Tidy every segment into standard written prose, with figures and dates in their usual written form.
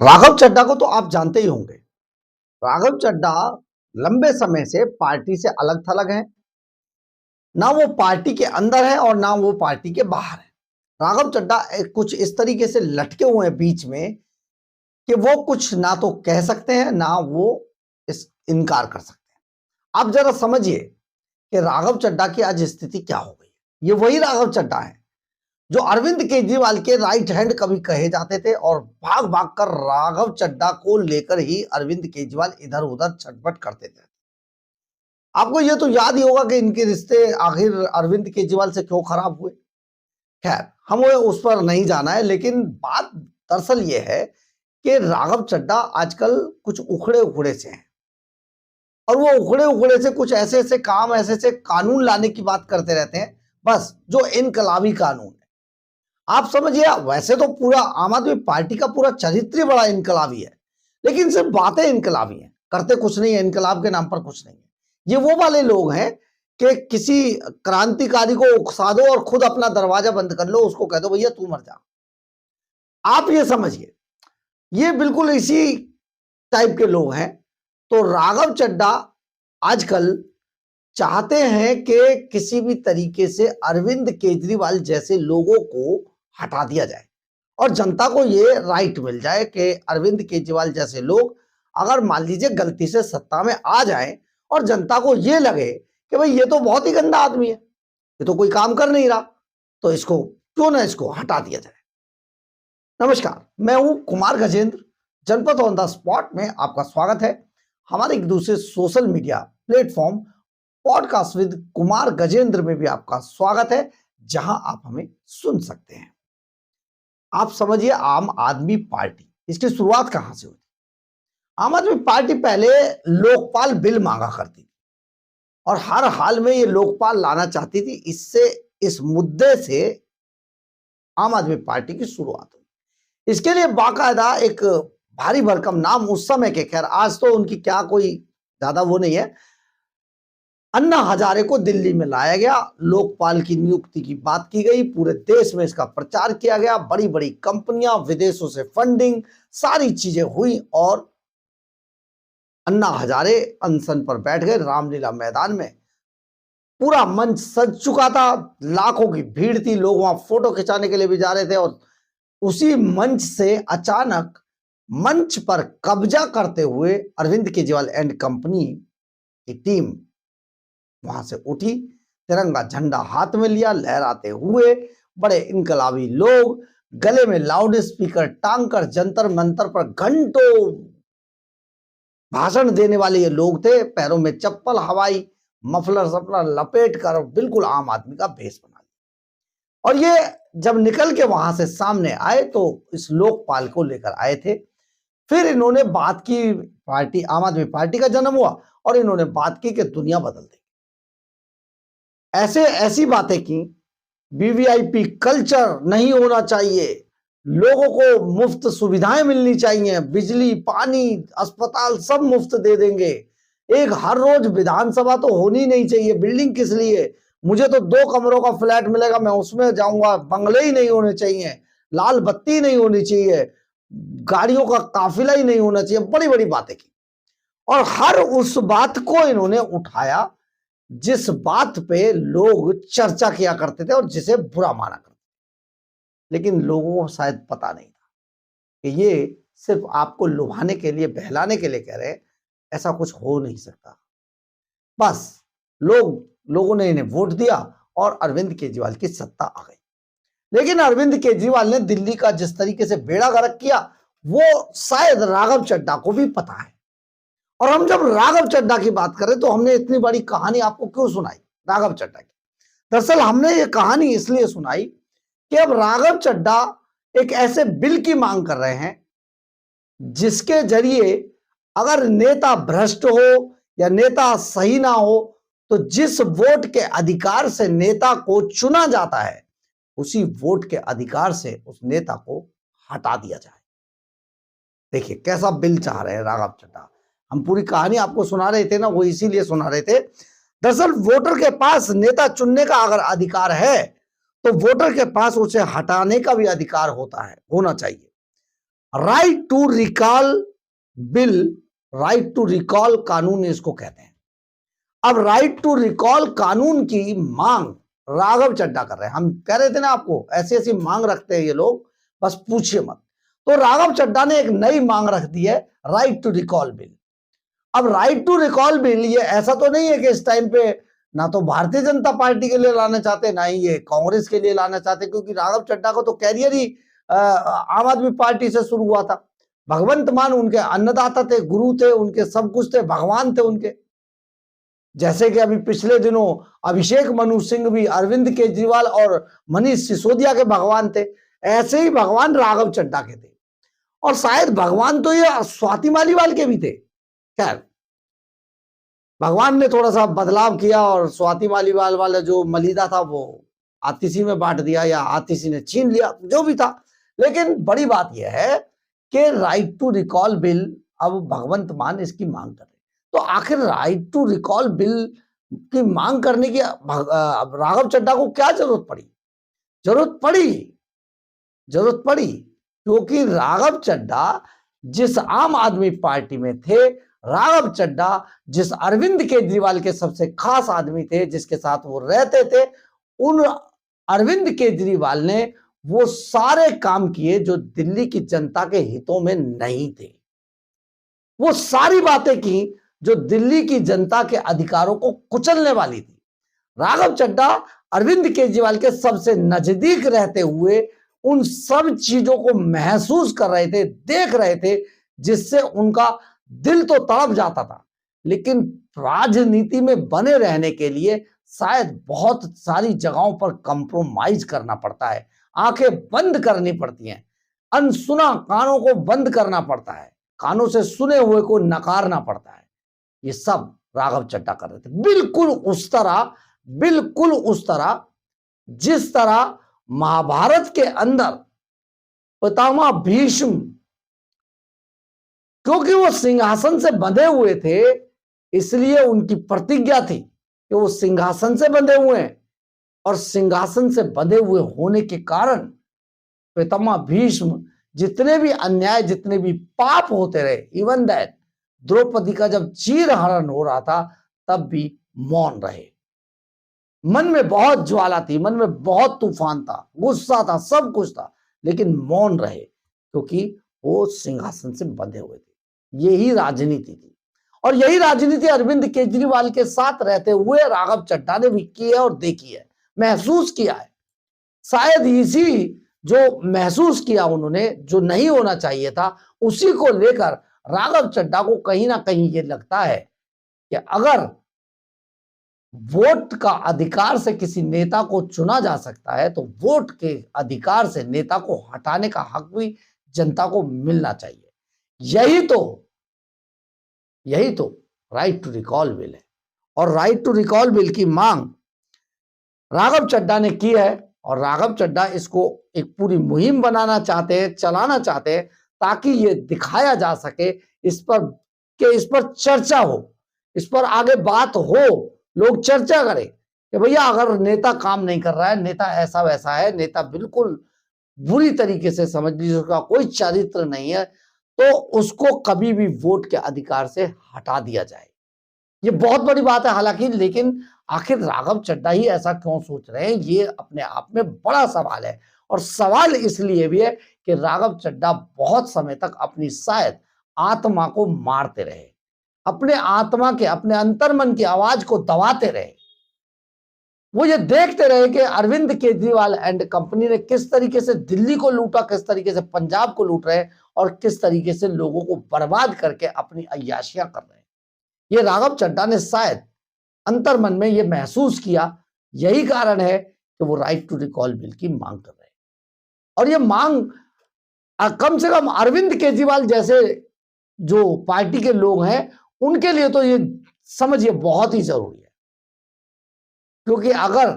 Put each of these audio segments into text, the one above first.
राघव चड्ढा को तो आप जानते ही होंगे। राघव चड्ढा लंबे समय से पार्टी से अलग थलग हैं। ना वो पार्टी के अंदर है और ना वो पार्टी के बाहर है। राघव चड्ढा कुछ इस तरीके से लटके हुए हैं बीच में कि वो कुछ ना तो कह सकते हैं ना वो इस इनकार कर सकते हैं। आप जरा समझिए कि राघव चड्ढा की आज स्थिति क्या हो गई। ये वही राघव चड्ढा है जो अरविंद केजरीवाल के राइट हैंड कभी कहे जाते थे और भाग भाग कर राघव चड्ढा को लेकर ही अरविंद केजरीवाल इधर उधर छटपट करते थे। आपको यह तो याद ही होगा कि इनके रिश्ते आखिर अरविंद केजरीवाल से क्यों खराब हुए। खैर, हमें उस पर नहीं जाना है, लेकिन बात दरअसल यह है कि राघव चड्ढा आजकल कुछ उखड़े उखड़े से हैं और वो उखड़े उखड़े से कुछ ऐसे ऐसे काम, ऐसे ऐसे कानून लाने की बात करते रहते हैं, बस जो इनकलाबी कानून है। आप समझिए, वैसे तो पूरा आम आदमी पार्टी का पूरा चरित्र बड़ा इनकलाबी है, लेकिन सिर्फ बातें इनकलाबी हैं, करते कुछ नहीं है। इनकलाब के नाम पर कुछ नहीं है। ये वो वाले लोग हैं कि किसी क्रांतिकारी को उकसा दो और खुद अपना दरवाजा बंद कर लो, उसको कह दो भैया तू मर जा। आप ये समझिए, ये बिल्कुल इसी टाइप के लोग हैं। तो राघव चड्ढा आजकल चाहते हैं कि किसी भी तरीके से अरविंद केजरीवाल जैसे लोगों को हटा दिया जाए और जनता को ये राइट मिल जाए कि अरविंद केजरीवाल जैसे लोग अगर मान लीजिए गलती से सत्ता में आ जाएं और जनता को ये लगे कि भाई ये तो बहुत ही गंदा आदमी है, ये तो कोई काम कर नहीं रहा, तो इसको क्यों ना इसको हटा दिया जाए। नमस्कार, मैं हूं कुमार गजेंद्र। जनपद ऑन द स्पॉट में आपका स्वागत है। हमारे एक दूसरे social media platform podcast with Kumar Gajendra में भी आपका स्वागत है, जहां आप हमें सुन सकते हैं। आप समझिए, आम आदमी पार्टी, इसकी शुरुआत कहां से हुई? आम आदमी पार्टी पहले लोकपाल बिल मांगा करती थी और हर हाल में ये लोकपाल लाना चाहती थी। इससे, इस मुद्दे से आम आदमी पार्टी की शुरुआत हुई। इसके लिए बाकायदा एक भारी भरकम नाम उस समय के, खैर आज तो उनकी क्या कोई ज्यादा वो नहीं है, अन्ना हजारे को दिल्ली में लाया गया। लोकपाल की नियुक्ति की बात की गई, पूरे देश में इसका प्रचार किया गया, बड़ी बड़ी कंपनियां, विदेशों से फंडिंग, सारी चीजें हुई और अन्ना हजारे अनशन पर बैठ गए। रामलीला मैदान में पूरा मंच सज चुका था, लाखों की भीड़ थी, लोग वहां फोटो खिंचाने के लिए भी जा रहे थे और उसी मंच से अचानक मंच पर कब्जा करते हुए अरविंद केजरीवाल एंड कंपनी की टीम वहां से उठी, तिरंगा झंडा हाथ में लिया, लहराते हुए बड़े इनकलाबी लोग, गले में लाउड स्पीकर टांग कर जंतर मंतर पर घंटों भाषण देने वाले ये लोग थे, पैरों में चप्पल, हवाई मफलर सफलर लपेट कर बिल्कुल आम आदमी का भेष बना लिया। और ये जब निकल के वहां से सामने आए तो इस लोकपाल को लेकर आए थे। फिर इन्होंने बात की, पार्टी आम आदमी पार्टी का जन्म हुआ और इन्होंने बात की कि दुनिया बदल देगी। ऐसे ऐसी बातें की, वीवीआईपी कल्चर नहीं होना चाहिए, लोगों को मुफ्त सुविधाएं मिलनी चाहिए, बिजली, पानी, अस्पताल सब मुफ्त दे देंगे, एक हर रोज विधानसभा तो होनी नहीं चाहिए, बिल्डिंग किस लिए, मुझे तो 2 कमरों का फ्लैट मिलेगा, मैं उसमें जाऊंगा, बंगले ही नहीं होने चाहिए, लाल बत्ती नहीं होनी चाहिए, गाड़ियों का काफिला ही नहीं होना चाहिए, बड़ी बड़ी बातें की। और हर उस बात को इन्होंने उठाया जिस बात पे लोग चर्चा किया करते थे और जिसे बुरा माना करते थे। लेकिन लोगों को शायद पता नहीं था कि ये सिर्फ आपको लुभाने के लिए, बहलाने के लिए कह रहे हैं, ऐसा कुछ हो नहीं सकता। बस लोगों ने इन्हें वोट दिया और अरविंद केजरीवाल की सत्ता आ गई। लेकिन अरविंद केजरीवाल ने दिल्ली का जिस तरीके से बेड़ा गर्क किया, वो शायद राघव चड्ढा को भी पता है। और हम जब राघव चड्ढा की बात करें तो हमने इतनी बड़ी कहानी आपको क्यों सुनाई राघव चड्ढा की? दरअसल हमने ये कहानी इसलिए सुनाई कि अब राघव चड्ढा एक ऐसे बिल की मांग कर रहे हैं जिसके जरिए अगर नेता भ्रष्ट हो या नेता सही ना हो तो जिस वोट के अधिकार से नेता को चुना जाता है, उसी वोट के अधिकार से उस नेता को हटा दिया जाए। देखिए कैसा बिल चाह रहे हैं राघव चड्ढा। हम पूरी कहानी आपको सुना रहे थे ना, वो इसीलिए सुना रहे थे। दरअसल वोटर के पास नेता चुनने का अगर अधिकार है तो वोटर के पास उसे हटाने का भी अधिकार होना चाहिए। Right to recall bill, right to recall कानून इसको कहते हैं। अब राइट टू रिकॉल कानून की मांग राघव चड्ढा कर रहे हैं। हम कह रहे थे ना आपको, ऐसी ऐसी मांग रखते हैं ये लोग, बस पूछिए मत। तो राघव चड्ढा ने एक नई मांग रख दी है, राइट टू रिकॉल बिल। अब राइट टू रिकॉल बिल ये ऐसा तो नहीं है कि इस टाइम पे ना तो भारतीय जनता पार्टी के लिए लाना चाहते, ना ही ये कांग्रेस के लिए लाना चाहते, क्योंकि राघव चड्ढा को तो कैरियर ही आम आदमी पार्टी से शुरू हुआ था। भगवंत मान उनके अन्नदाता थे, गुरु थे, उनके सब कुछ थे, भगवान थे उनके। जैसे कि अभी पिछले दिनों अभिषेक मनु सिंह भी अरविंद केजरीवाल और मनीष सिसोदिया के भगवान थे, ऐसे ही भगवान राघव चड्ढा के थे। और शायद भगवान तो ये स्वाति मालीवाल के भी थे। खैर, भगवान ने थोड़ा सा बदलाव किया और स्वाति मालीवाल वाला जो मलिदा था वो आतिशी में बांट दिया, या आतिशी ने छीन लिया, जो भी था। लेकिन बड़ी बात यह है कि राइट टू रिकॉल बिल अब भगवंत मान इसकी मांग कर रहे। तो आखिर राइट टू रिकॉल बिल की मांग करने की राघव चड्ढा को क्या जरूरत पड़ी? जरूरत पड़ी क्योंकि राघव चड्ढा जिस आम आदमी पार्टी में थे, राघव चड्ढा जिस अरविंद केजरीवाल के सबसे खास आदमी थे, जिसके साथ वो रहते थे, उन अरविंद केजरीवाल ने वो सारे काम किए जो दिल्ली की जनता के हितों में नहीं थे। वो सारी बातें की जो दिल्ली की जनता के अधिकारों को कुचलने वाली थी। राघव चड्ढा अरविंद केजरीवाल के सबसे नजदीक रहते हुए उन सब चीजों को महसूस कर रहे थे, देख रहे थे, जिससे उनका दिल तो तड़प जाता था। लेकिन राजनीति में बने रहने के लिए शायद बहुत सारी जगहों पर कंप्रोमाइज करना पड़ता है, आंखें बंद करनी पड़ती हैं, अनसुना कानों को बंद करना पड़ता है, कानों से सुने हुए को नकारना पड़ता है। ये सब राघव चड्ढा कर रहे थे, बिल्कुल उस तरह जिस तरह महाभारत के अंदर पितामह भीष्म, क्योंकि वो सिंहासन से बंधे हुए थे, इसलिए उनकी प्रतिज्ञा थी कि वो सिंहासन से बंधे हुए हैं, और सिंहासन से बंधे हुए होने के कारण पितामह भीष्म जितने भी अन्याय, जितने भी पाप होते रहे, इवन दैट द्रौपदी का जब चीरहरण हो रहा था तब भी मौन रहे। मन में बहुत ज्वाला थी, मन में बहुत तूफान था, गुस्सा था, सब कुछ था, लेकिन मौन रहे क्योंकि वो सिंहासन से बंधे हुए थे। यही राजनीति थी, और यही राजनीति अरविंद केजरीवाल के साथ रहते हुए राघव चड्ढा ने भी की है और देखी है, महसूस किया है। शायद इसी जो महसूस किया उन्होंने, जो नहीं होना चाहिए था, उसी को लेकर राघव चड्ढा को कहीं ना कहीं ये लगता है कि अगर वोट का अधिकार से किसी नेता को चुना जा सकता है, तो वोट के अधिकार से नेता को हटाने का हक भी जनता को मिलना चाहिए। यही तो राइट टू रिकॉल बिल है। और राइट टू रिकॉल बिल की मांग राघव चड्ढा ने की है, और राघव चड्ढा इसको एक पूरी मुहिम बनाना चाहते हैं, चलाना चाहते हैं, ताकि ये दिखाया जा सके इस पर चर्चा हो, इस पर आगे बात हो, लोग चर्चा करें कि भैया अगर नेता काम नहीं कर रहा है, नेता ऐसा वैसा है, नेता बिल्कुल बुरी तरीके से समझ लीजिए उसका कोई चरित्र नहीं है, तो उसको कभी भी वोट के अधिकार से हटा दिया जाए। ये बहुत बड़ी बात है हालांकि, लेकिन आखिर राघव चड्ढा ही ऐसा क्यों सोच रहे हैं, ये अपने आप में बड़ा सवाल है। और सवाल इसलिए भी है कि राघव चड्ढा बहुत समय तक अपनी शायद आत्मा को मारते रहे, अपने आत्मा के, अपने अंतर्मन की आवाज को दबाते रहे। वो ये देखते रहे कि अरविंद केजरीवाल एंड कंपनी ने किस तरीके से दिल्ली को लूटा, किस तरीके से पंजाब को लूट रहे हैं, और किस तरीके से लोगों को बर्बाद करके अपनी अय्याशियां कर रहे हैं। ये राघव चड्ढा ने शायद अंतर्मन में ये महसूस किया। यही कारण है कि वो राइट टू रिकॉल बिल की मांग कर रहे हैं। और ये मांग कम से कम अरविंद केजरीवाल जैसे जो पार्टी के लोग हैं उनके लिए तो ये समझिए बहुत ही जरूरी है, क्योंकि अगर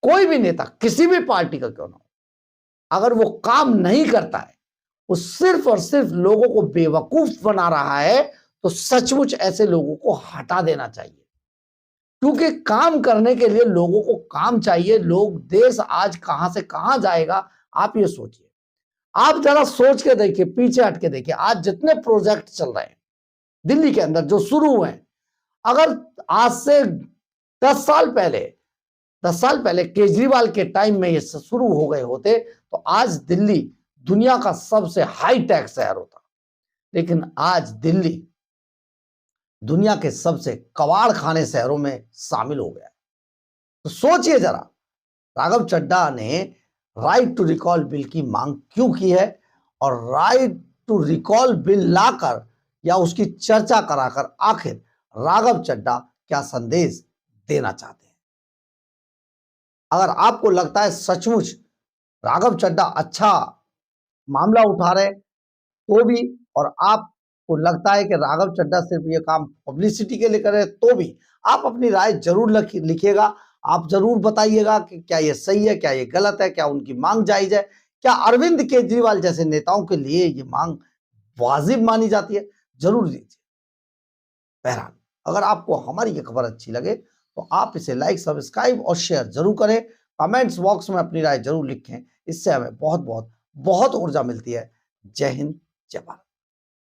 कोई भी नेता किसी भी पार्टी का क्यों ना हो, अगर वो काम नहीं करता है, वो सिर्फ और सिर्फ लोगों को बेवकूफ बना रहा है, तो सचमुच ऐसे लोगों को हटा देना चाहिए। क्योंकि काम करने के लिए लोगों को काम चाहिए। लोग, देश आज कहां से कहां जाएगा आप ये सोचिए। आप जरा सोच के देखिए, पीछे हट के देखिए, आज जितने प्रोजेक्ट चल रहे हैं दिल्ली के अंदर जो शुरू हुए हैं, अगर आज से 10 साल पहले 10 साल पहले केजरीवाल के टाइम में ये शुरू हो गए होते तो आज दिल्ली दुनिया का सबसे हाई टेक शहर होता। लेकिन आज दिल्ली दुनिया के सबसे कबाड़ खाने शहरों में शामिल हो गया। तो सोचिए जरा, राघव चड्ढा ने राइट टू रिकॉल बिल की मांग क्यों की है और राइट टू रिकॉल बिल लाकर या उसकी चर्चा कराकर आखिर राघव चड्ढा क्या संदेश देना चाहते हैं। अगर आपको लगता है सचमुच राघव चड्ढा अच्छा मामला उठा रहे तो भी, और आपको लगता है कि राघव चड्ढा सिर्फ ये काम पब्लिसिटी के लिए करे तो भी, आप अपनी राय जरूर लिखिएगा। आप जरूर बताइएगा कि क्या ये सही है, क्या ये गलत है, क्या उनकी मांग जायज है, क्या अरविंद केजरीवाल जैसे नेताओं के लिए ये मांग वाजिब मानी जाती है। जरूर दीजिए। बहरहाल, अगर आपको हमारी ये खबर अच्छी लगे तो आप इसे लाइक, सब्सक्राइब और शेयर जरूर करें। कमेंट्स बॉक्स में अपनी राय जरूर लिखें, इससे हमें बहुत बहुत बहुत ऊर्जा मिलती है। जय हिंद, जय भारत।